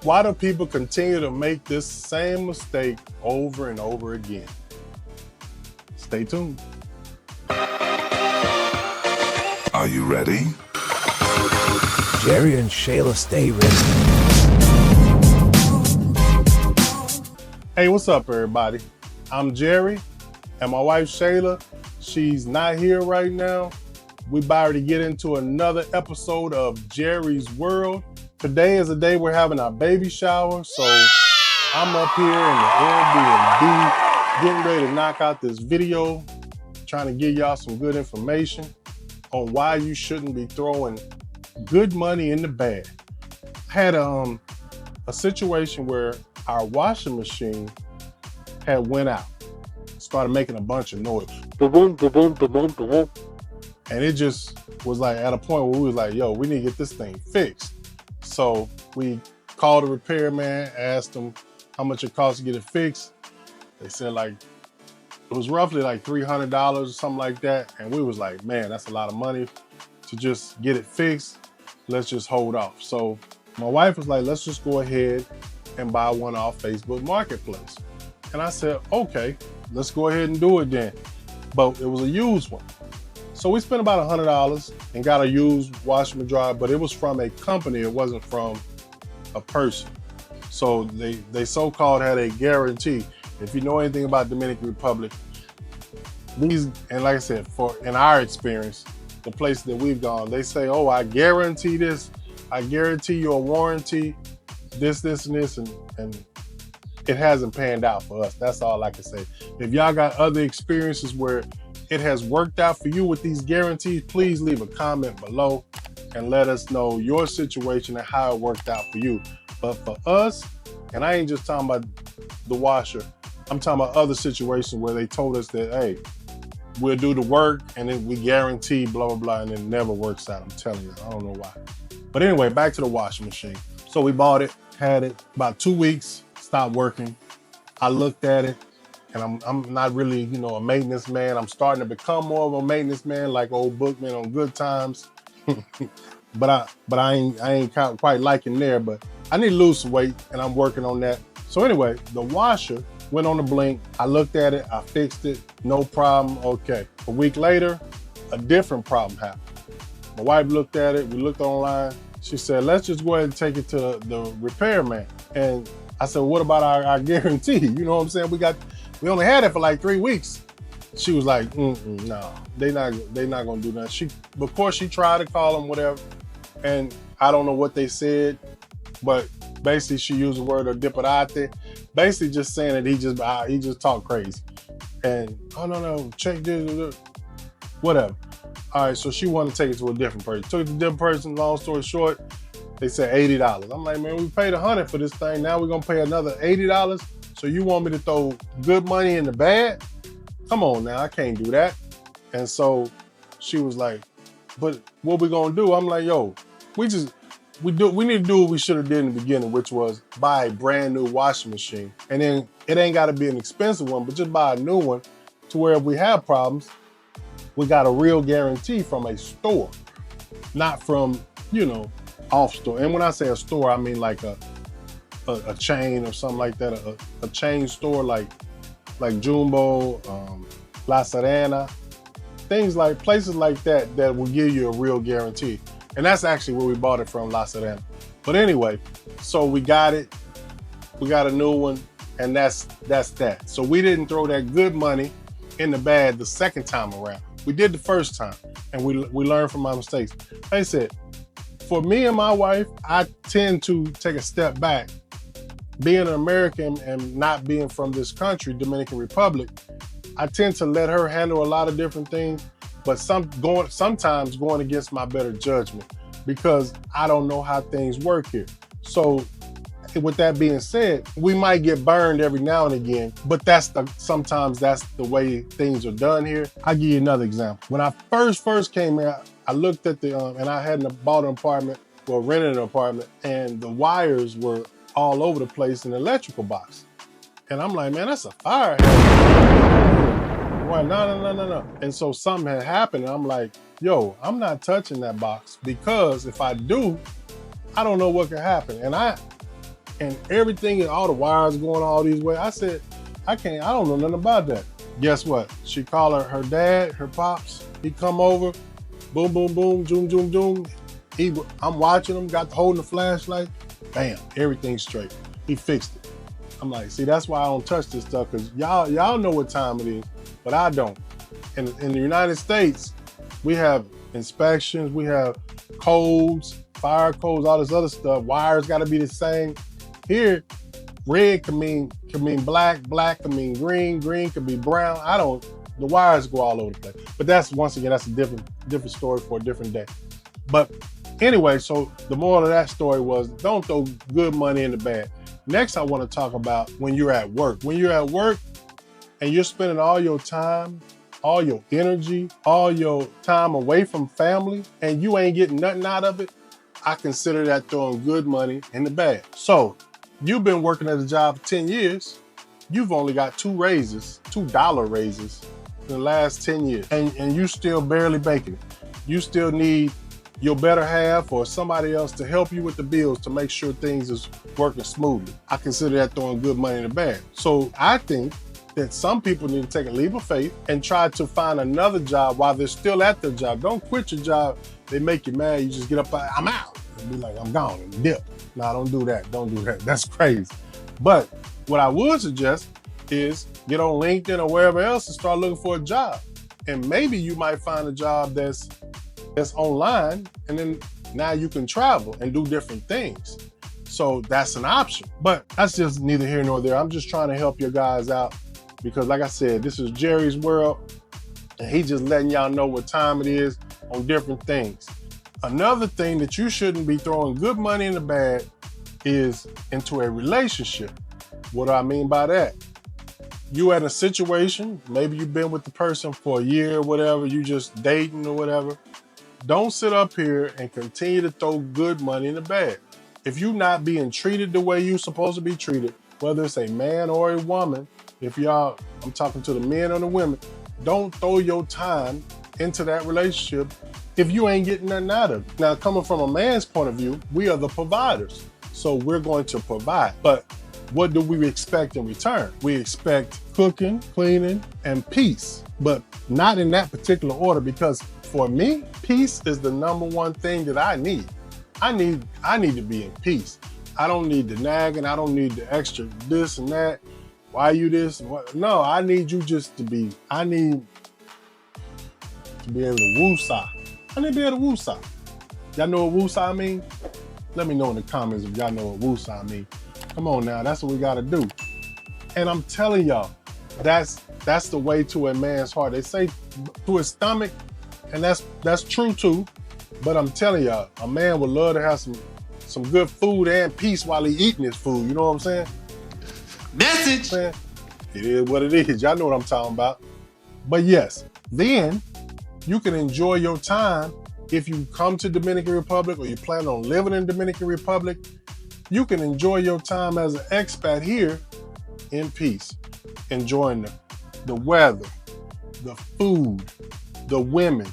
Why do people continue to make this same mistake over and over again? Stay tuned. Are you ready? Jerry and Sheila stay ready. Hey, what's up, everybody? I'm Jerry, and my wife Sheila, she's not here right now. We're about to get into another episode of Jerry's World. Today is the day we're having our baby shower, so I'm up here in the Airbnb getting ready to knock out this video, trying to give y'all some good information on why you shouldn't be throwing good money in the bag. I had a situation where our washing machine had went out, started making a bunch of noise. And it just was like at a point where we was like, yo, we need to get this thing fixed. So we called the repairman, asked them how much it cost to get it fixed. They said like, it was roughly like $300 or something like that. And we was like, man, that's a lot of money to just get it fixed. Let's just hold off. So my wife was like, let's just go ahead and buy one off Facebook Marketplace. And I said, okay, let's go ahead and do it then. But it was a used one. So we spent about $100 and got a used washer and dryer, but it was from a company. It wasn't from a person. So they so-called had a guarantee. If you know anything about Dominican Republic, and like I said, in our experience, the places that we've gone, they say, oh, I guarantee this. I guarantee your warranty, this, and this, and it hasn't panned out for us. That's all I can say. If y'all got other experiences where it has worked out for you with these guarantees, please leave a comment below and let us know your situation and how it worked out for you. But for us, and I ain't just talking about the washer, I'm talking about other situations where they told us that, hey, we'll do the work and then we guarantee blah, blah, blah, and it never works out. I'm telling you, I don't know why. But anyway, back to the washing machine. So we bought it, had it about 2 weeks, stopped working. I looked at it, and I'm not really, a maintenance man. I'm starting to become more of a maintenance man, like old Bookman on Good Times. but I ain't quite liking there. But I need to lose some weight, and I'm working on that. So anyway, the washer went on the blink. I looked at it, I fixed it, no problem. Okay. A week later, a different problem happened. My wife looked at it. We looked online. She said, "Let's just go ahead and take it to the repairman." And I said, "What about our guarantee?" You know what I'm saying? We only had it for like 3 weeks. She was like, no, they not gonna do that. Of course, she tried to call them, whatever, and I don't know what they said, but basically she used the word "diparate," basically just saying that he just talked crazy. And oh no, check this, whatever. All right, so she wanted to take it to a different person. Took it to a different person. Long story short, they said $80. I'm like, man, we paid $100 for this thing. Now we're gonna pay another $80. So you want me to throw good money in the bad? Come on now, I can't do that. And so she was like, but what we gonna do? I'm like, yo, we need to do what we should have did in the beginning, which was buy a brand new washing machine. And then it ain't gotta be an expensive one, but just buy a new one to where if we have problems, we got a real guarantee from a store, not from, off store. And when I say a store, I mean like a chain or something like that, a chain store like Jumbo, La Serena, places like that will give you a real guarantee. And that's actually where we bought it from, La Serena. But anyway, so we got it, we got a new one, and that's that. So we didn't throw that good money in the bag the second time around. We did the first time, and we learned from our mistakes. Like I said, for me and my wife, I tend to take a step back. Being an American and not being from this country, Dominican Republic, I tend to let her handle a lot of different things, but sometimes going against my better judgment because I don't know how things work here. So with that being said, we might get burned every now and again, but sometimes that's the way things are done here. I'll give you another example. When I first came here, I looked at and I hadn't bought an apartment, or rented an apartment, and the wires were all over the place in the electrical box. And I'm like, man, that's a fire hazard. Well, no. And so something had happened, and I'm like, yo, I'm not touching that box because if I do, I don't know what could happen. And and everything and all the wires going all these ways. I said, I don't know nothing about that. Guess what? She called her dad, her pops. He come over, boom, boom, boom, zoom, zoom, zoom. I'm watching him, holding the flashlight. Bam, everything's straight. He fixed it. I'm like, see, that's why I don't touch this stuff, because y'all know what time it is, but I don't. And in the United States, we have inspections, we have codes, fire codes, all this other stuff. Wires got to be the same. Here, red can mean black, black can mean green, green can be brown. The wires go all over the place. But that's, once again, that's a different story for a different day. But anyway, so the moral of that story was, don't throw good money in the bad. Next, I want to talk about when you're at work. When you're at work and you're spending all your time, all your energy, all your time away from family, and you ain't getting nothing out of it, I consider that throwing good money in the bag. So you've been working at a job for 10 years. You've only got $2 raises in the last 10 years, and you still barely making it. You still need your better half or somebody else to help you with the bills to make sure things is working smoothly. I consider that throwing good money in the bag. So I think that some people need to take a leap of faith and try to find another job while they're still at their job. Don't quit your job. They make you mad. You just get up, I'm out, and be like, I'm gone, and dip. No, don't do that. Don't do that. That's crazy. But what I would suggest is get on LinkedIn or wherever else and start looking for a job. And maybe you might find a job that's online, and then now you can travel and do different things. So that's an option. But that's just neither here nor there. I'm just trying to help your guys out because, like I said, this is Jerry's world, and he's just letting y'all know what time it is on different things. Another thing that you shouldn't be throwing good money in the bag is into a relationship. What do I mean by that? You at a situation, maybe you've been with the person for a year or whatever, you just dating or whatever. Don't sit up here and continue to throw good money in the bag. If you're not being treated the way you're supposed to be treated, whether it's a man or a woman, I'm talking to the men or the women, don't throw your time into that relationship if you ain't getting nothing out of it. Now, coming from a man's point of view, we are the providers. So we're going to provide. But what do we expect in return? We expect cooking, cleaning, and peace, but not in that particular order, because for me, peace is the number one thing that I need. I need to be in peace. I don't need the nagging. I don't need the extra this and that. Why you this? What? No, I need you just to be, I need to be able to woo-saw. I need to be able to woo-saw. Y'all know what woo-saw mean? Let me know in the comments if y'all know what woo-saw mean. Come on now, that's what we gotta do. And I'm telling y'all, that's the way to a man's heart. They say to his stomach, and that's true too. But I'm telling y'all, a man would love to have some good food and peace while he eating his food. You know what I'm saying? Message. It is what it is. Y'all know what I'm talking about. But yes, then you can enjoy your time. If you come to Dominican Republic or you plan on living in Dominican Republic, you can enjoy your time as an expat here in peace, enjoying the weather, the food, the women,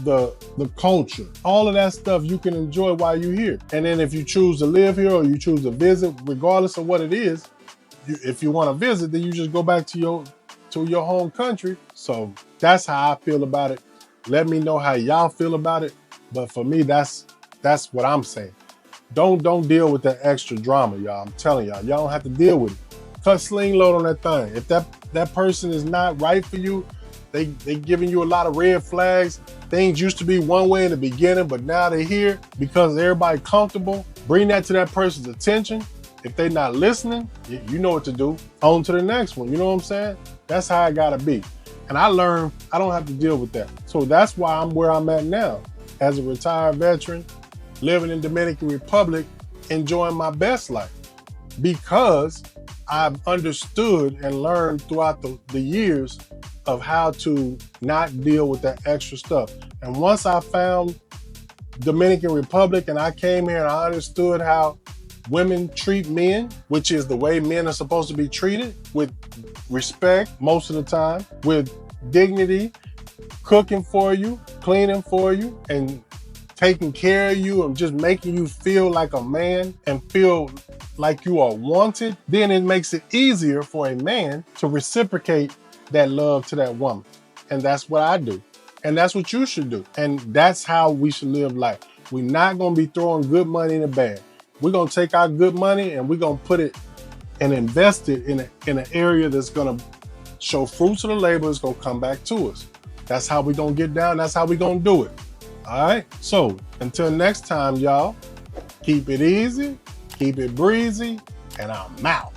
the culture, all of that stuff you can enjoy while you're here. And then if you choose to live here or you choose to visit, regardless of what it is, if you want to visit, then you just go back to your home country. So that's how I feel about it. Let me know how y'all feel about it. But for me, that's what I'm saying. Don't deal with that extra drama, y'all. I'm telling y'all don't have to deal with it. Cut sling load on that thing. If that person is not right for you, they giving you a lot of red flags. Things used to be one way in the beginning, but now they're here because everybody comfortable. Bring that to that person's attention. If they're not listening, you know what to do. On to the next one. You know what I'm saying? That's how it gotta be. And I learned I don't have to deal with that. So that's why I'm where I'm at now. As a retired veteran, living in Dominican Republic, enjoying my best life. Because I've understood and learned throughout the years of how to not deal with that extra stuff. And once I found Dominican Republic and I came here and I understood how women treat men, which is the way men are supposed to be treated, with respect most of the time, with dignity, cooking for you, cleaning for you, and taking care of you and just making you feel like a man and feel like you are wanted, then it makes it easier for a man to reciprocate that love to that woman. And that's what I do. And that's what you should do. And that's how we should live life. We're not going to be throwing good money in the bag. We're going to take our good money and we're going to put it and invest it in an area that's going to show fruits of the labor. It's going to come back to us. That's how we're going to get down. That's how we're going to do it. All right. So until next time, y'all, keep it easy, keep it breezy, and I'm out.